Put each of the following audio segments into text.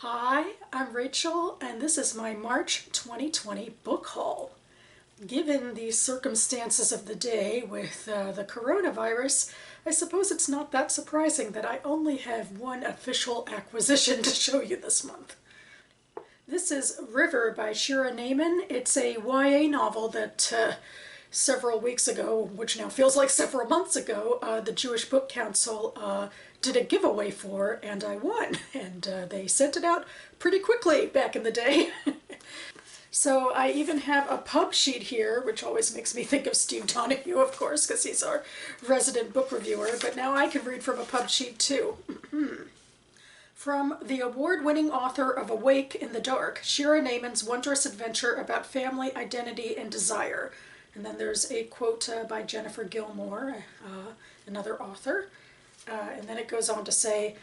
Hi, I'm Rachel, and this is my March 2020 book haul. Given the circumstances of the day with the coronavirus, I suppose it's not that surprising that I only have one official acquisition to show you this month. This is River by Shira Neiman. It's a YA novel that several weeks ago, which now feels like several months ago, the Jewish Book Council did a giveaway for, and I won. And they sent it out pretty quickly back in the day. So I even have a pub sheet here, which always makes me think of Steve Donahue, of course, because he's our resident book reviewer, but now I can read from a pub sheet too. From the award-winning author of Awake in the Dark, Shira Neiman's wondrous adventure about family, identity, and desire. And then there's a quote by Jennifer Gilmore, another author. And then it goes on to say,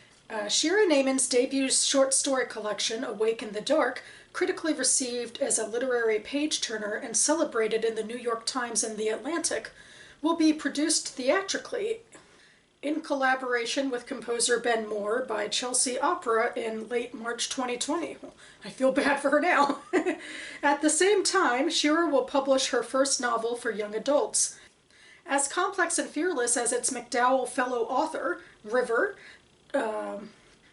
Shira Neiman's debut short story collection, Awake in the Dark, critically received as a literary page-turner and celebrated in the New York Times and The Atlantic, will be produced theatrically in collaboration with composer Ben Moore by Chelsea Opera in late March 2020. I feel bad for her now. At the same time, Shira will publish her first novel for young adults. As complex and fearless as its MacDowell Fellow author, River,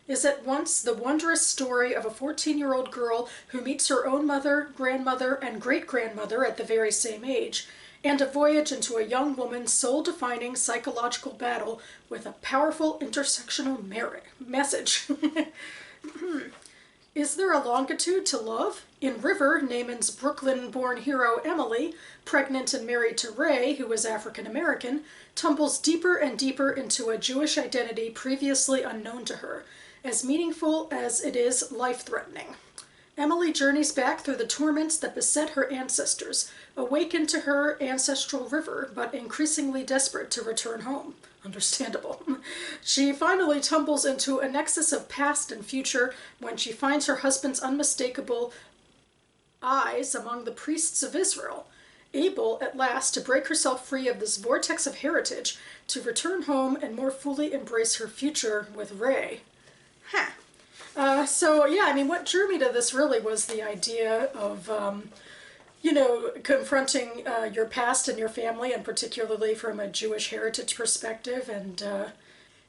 is at once the wondrous story of a 14-year-old girl who meets her own mother, grandmother, and great-grandmother at the very same age, and a voyage into a young woman's soul-defining psychological battle with a powerful intersectional message. Is there a longitude to love? In River, Neiman's Brooklyn-born hero Emily, pregnant and married to Ray, who is African-American, tumbles deeper and deeper into a Jewish identity previously unknown to her, as meaningful as it is life-threatening. Emily journeys back through the torments that beset her ancestors, awakened to her ancestral river, but increasingly desperate to return home. Understandable. She finally tumbles into a nexus of past and future when she finds her husband's unmistakable eyes among the priests of Israel, able at last to break herself free of this vortex of heritage, to return home and more fully embrace her future with Ray. So yeah, I mean, what drew me to this really was the idea of, confronting your past and your family, and particularly from a Jewish heritage perspective. And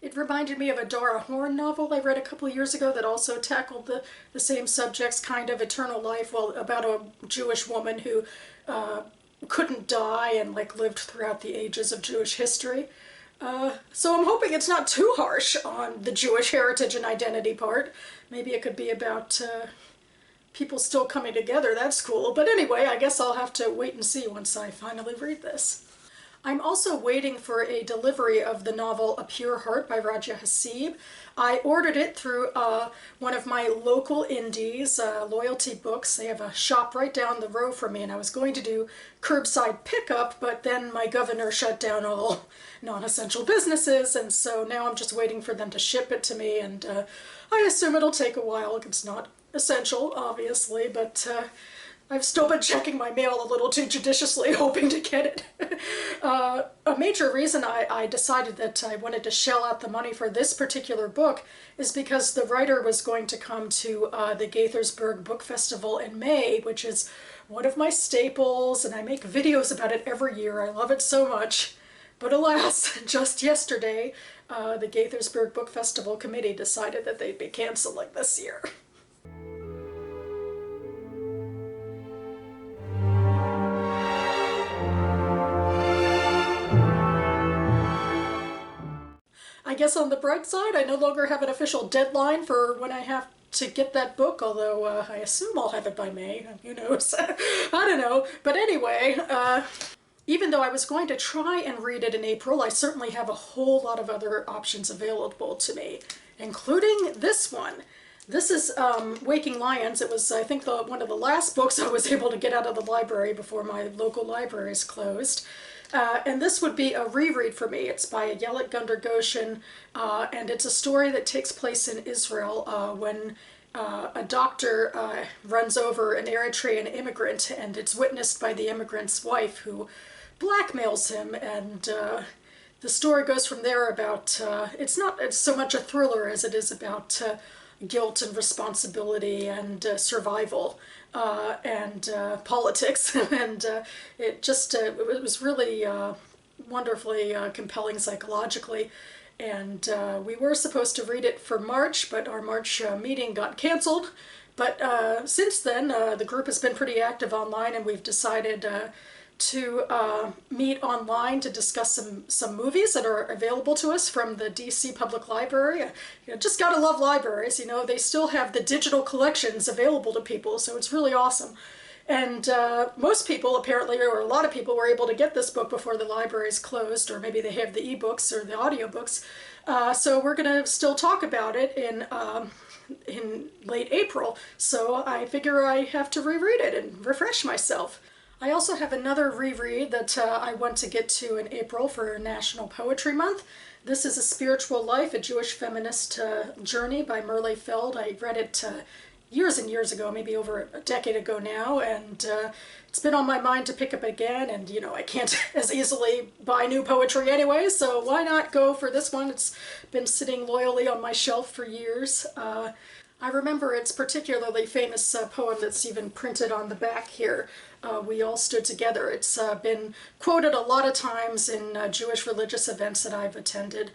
it reminded me of a Dora Horn novel I read a couple of years ago that also tackled the same subjects, kind of eternal life, well, about a Jewish woman who couldn't die and lived throughout the ages of Jewish history. So I'm hoping it's not too harsh on the Jewish heritage and identity part. Maybe it could be about people still coming together. That's cool. But anyway, I guess I'll have to wait and see once I finally read this. I'm also waiting for a delivery of the novel A Pure Heart by Raja Hasib. I ordered it through one of my local indies, Loyalty Books. They have a shop right down the road from me, and I was going to do curbside pickup, but then my governor shut down all non-essential businesses, and so now I'm just waiting for them to ship it to me, and I assume it'll take a while. It's not essential, obviously, but I've still been checking my mail a little too judiciously, hoping to get it. A major reason I decided that I wanted to shell out the money for this particular book is because the writer was going to come to the Gaithersburg Book Festival in May, which is one of my staples, and I make videos about it every year. I love it so much. But alas, just yesterday, the Gaithersburg Book Festival committee decided that they'd be canceling this year. I guess on the bright side, I no longer have an official deadline for when I have to get that book, although I assume I'll have it by May. Who knows? I don't know. But anyway, even though I was going to try and read it in April, I certainly have a whole lot of other options available to me, including this one. This is Waking Lions. It was, I think, one of the last books I was able to get out of the library before my local libraries closed. And this would be a reread for me. It's by Ayelet Gunder Goshen, and it's a story that takes place in Israel when a doctor runs over an Eritrean immigrant, and it's witnessed by the immigrant's wife, who blackmails him, and the story goes from there about, it's not so much a thriller as it is about guilt and responsibility and survival and politics. And it was really wonderfully compelling psychologically. And we were supposed to read it for March, but our March meeting got canceled. But since then, the group has been pretty active online, and we've decided to meet online to discuss some movies that are available to us from the DC Public Library. Just gotta love libraries, they still have the digital collections available to people, so it's really awesome. And most people apparently, or a lot of people, were able to get this book before the libraries closed, or maybe they have the ebooks or the audiobooks. So we're gonna still talk about it in late April, so I figure I have to reread it and refresh myself. I also have another reread that I want to get to in April for National Poetry Month. This is A Spiritual Life, a Jewish Feminist Journey by Merle Feld. I read it years and years ago, maybe over a decade ago now, and it's been on my mind to pick up again, and I can't as easily buy new poetry anyway, so why not go for this one? It's been sitting loyally on my shelf for years. I remember its particularly famous poem that's even printed on the back here, We All Stood Together. It's been quoted a lot of times in Jewish religious events that I've attended.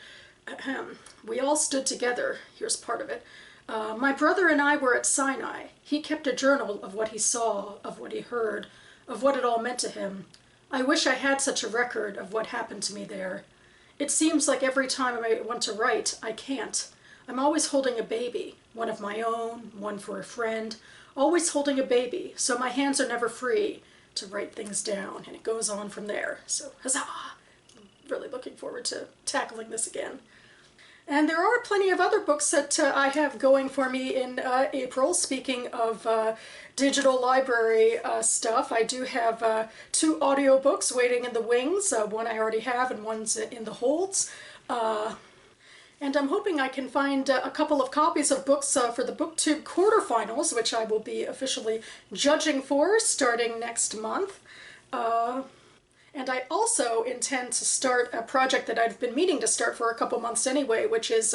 We all stood together. Here's part of it. My brother and I were at Sinai. He kept a journal of what he saw, of what he heard, of what it all meant to him. I wish I had such a record of what happened to me there. It seems like every time I want to write, I can't. I'm always holding a baby, one of my own, one for a friend, always holding a baby, so my hands are never free to write things down, and it goes on from there. So, huzzah! I'm really looking forward to tackling this again. And there are plenty of other books that I have going for me in April. Speaking of digital library stuff, I do have 2 audiobooks waiting in the wings. One I already have and one's in the holds. And I'm hoping I can find a couple of copies of books for the BookTube quarterfinals, which I will be officially judging for starting next month. And I also intend to start a project that I've been meaning to start for a couple months anyway, which is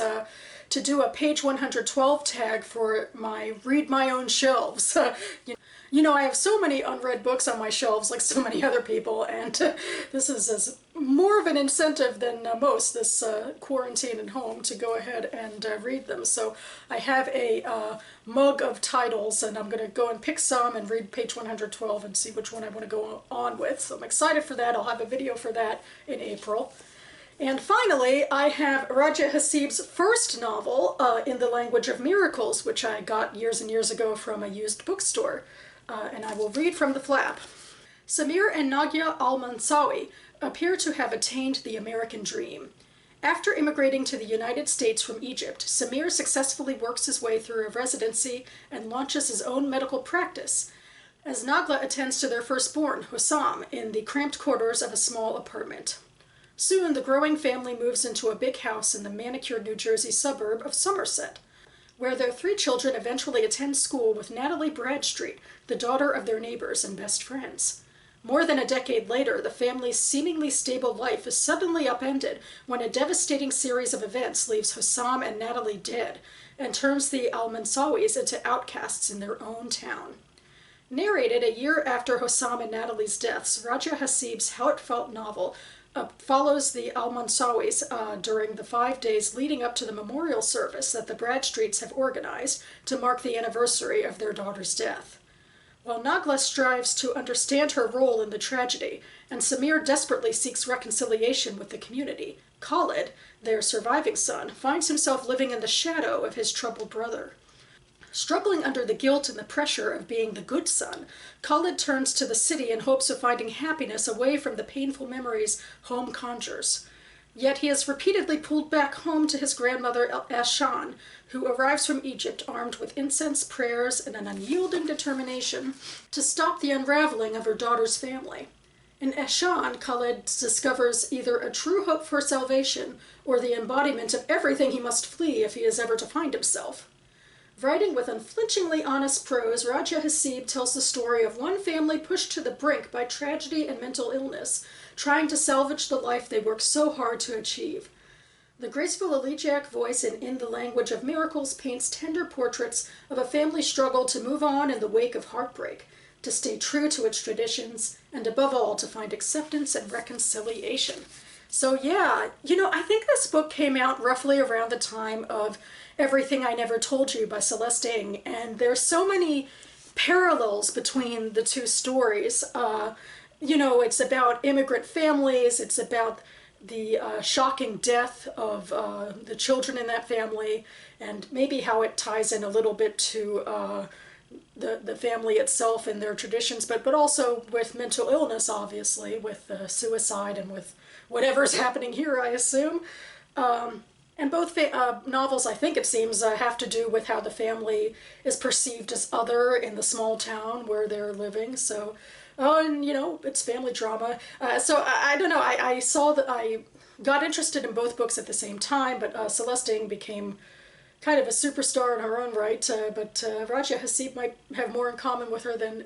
to do a page 112 tag for my Read My Own shelves. I have so many unread books on my shelves, like so many other people, and this is more of an incentive than most, this quarantine at home, to go ahead and read them. So I have a mug of titles, and I'm going to go and pick some and read page 112 and see which one I want to go on with. So I'm excited for that. I'll have a video for that in April. And finally, I have Raja Hasib's first novel, In the Language of Miracles, which I got years and years ago from a used bookstore. And I will read from the flap. Samir and Nagia Al-Mansawi appear to have attained the American dream. After immigrating to the United States from Egypt, Samir successfully works his way through a residency and launches his own medical practice, as Nagla attends to their firstborn, Hussam, in the cramped quarters of a small apartment. Soon, the growing family moves into a big house in the manicured New Jersey suburb of Somerset, where their 3 children eventually attend school with Natalie Bradstreet, the daughter of their neighbors and best friends. More than a decade later, the family's seemingly stable life is suddenly upended when a devastating series of events leaves Hussam and Natalie dead and turns the Al-Mansawis into outcasts in their own town. Narrated a year after Hussam and Natalie's deaths, Raja Hasib's heartfelt novel follows the Al-Mansawis during the 5 days leading up to the memorial service that the Bradstreets have organized to mark the anniversary of their daughter's death. While Nagla strives to understand her role in the tragedy, and Samir desperately seeks reconciliation with the community, Khalid, their surviving son, finds himself living in the shadow of his troubled brother. Struggling under the guilt and the pressure of being the good son, Khalid turns to the city in hopes of finding happiness away from the painful memories home conjures. Yet he is repeatedly pulled back home to his grandmother Ashan, who arrives from Egypt armed with incense, prayers, and an unyielding determination to stop the unraveling of her daughter's family. In Ashan, Khalid discovers either a true hope for salvation or the embodiment of everything he must flee if he is ever to find himself. Writing with unflinchingly honest prose, Raja Hasib tells the story of one family pushed to the brink by tragedy and mental illness, trying to salvage the life they worked so hard to achieve. The graceful elegiac voice in the Language of Miracles paints tender portraits of a family struggle to move on in the wake of heartbreak, to stay true to its traditions, and above all, to find acceptance and reconciliation. So yeah, I think this book came out roughly around the time of Everything I Never Told You by Celeste Ng, and there's so many parallels between the two stories. It's about immigrant families, it's about the shocking death of the children in that family, and maybe how it ties in a little bit to the family itself and their traditions, but also with mental illness, obviously, with suicide and with whatever's happening here, I assume. And both novels, I think it seems, have to do with how the family is perceived as other in the small town where they're living. So, and it's family drama. So I don't know. I saw that I got interested in both books at the same time, but Celeste Ng became kind of a superstar in her own right. But Raja Haseeb might have more in common with her than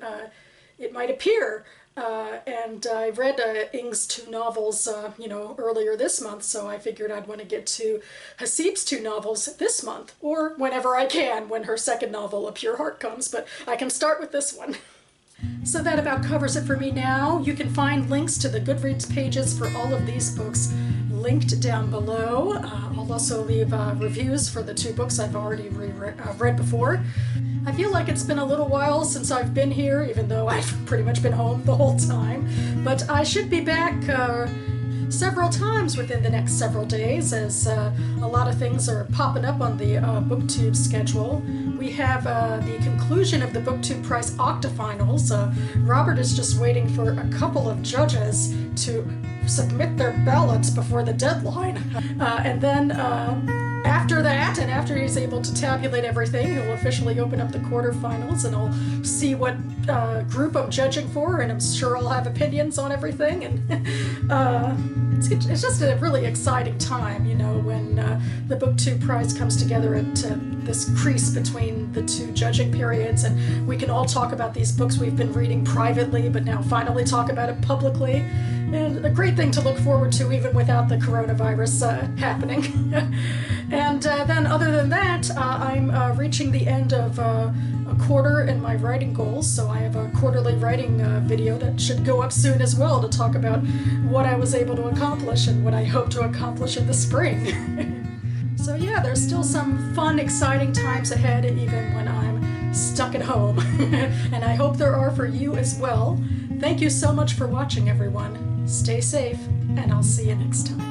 it might appear. And I read Ng's two novels, earlier this month, so I figured I'd want to get to Haseeb's two novels this month, or whenever I can, when her second novel, A Pure Heart, comes, but I can start with this one. So that about covers it for me now. You can find links to the Goodreads pages for all of these books linked down below. I'll also leave reviews for the two books I've already read before. I feel like it's been a little while since I've been here, even though I've pretty much been home the whole time. But I should be back several times within the next several days, as a lot of things are popping up on the BookTube schedule. We have the conclusion of the BookTube Prize Octafinals. Robert is just waiting for a couple of judges to submit their ballots before the deadline. And then after that, and after he's able to tabulate everything, he'll officially open up the quarterfinals, and I'll see what group I'm judging for, and I'm sure I'll have opinions on everything. And it's just a really exciting time, when the BookTube Prize comes together at this crease between the two judging periods, and we can all talk about these books we've been reading privately, but now finally talk about it publicly. And a great thing to look forward to, even without the coronavirus happening. And then other than that, I'm reaching the end of a quarter in my writing goals, so I have a quarterly writing video that should go up soon as well, to talk about what I was able to accomplish and what I hope to accomplish in the spring. So yeah, there's still some fun, exciting times ahead, even when I'm stuck at home. And I hope there are for you as well. Thank you so much for watching, everyone. Stay safe, and I'll see you next time.